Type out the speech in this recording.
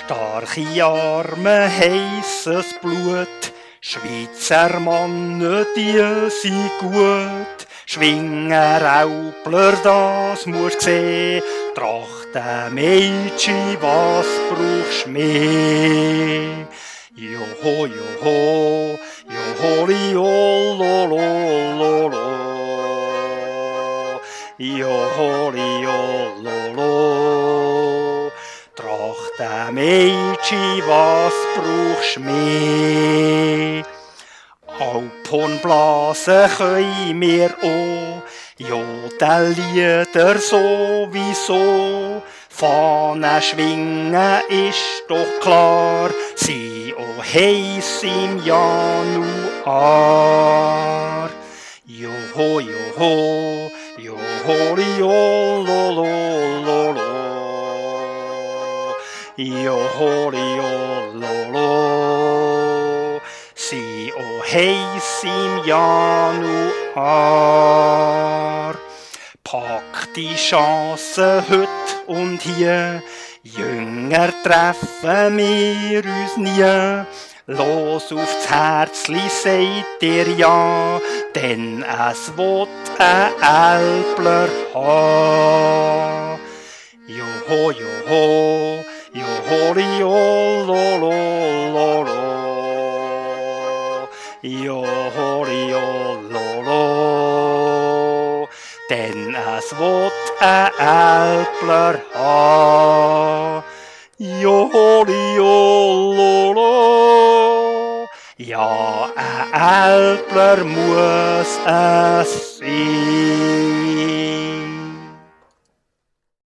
Starke Arme, heisses Blut, Schweizer Männer, die sind gut. Schwingen Raubler, das musst sehen. Trachten Mädchen, was brauchst mehr? Joho, joho, joholi, jolololo. Joholi, jololo. Trachten Mädchen, was brauchst mehr? Alphornblasen können wir auch, Jodellieder sowieso. Fahnen schwingen ist doch klar, sie auch heiss im Januar. Joho, joho, joholi, jolololo. Joholi, jololo. Sie auch heiss im Januar. Pack die Chance heut und hier, Jünger treffen wir uns nie. Los aufs Herzli, sagt ihr ja, denn es will Älpler ha. Joho, joho, joholi, jolololo. Joholi, jololo. Denn es will Älpler ha. Joholi, jololo. Ja, Älpler muss es sein.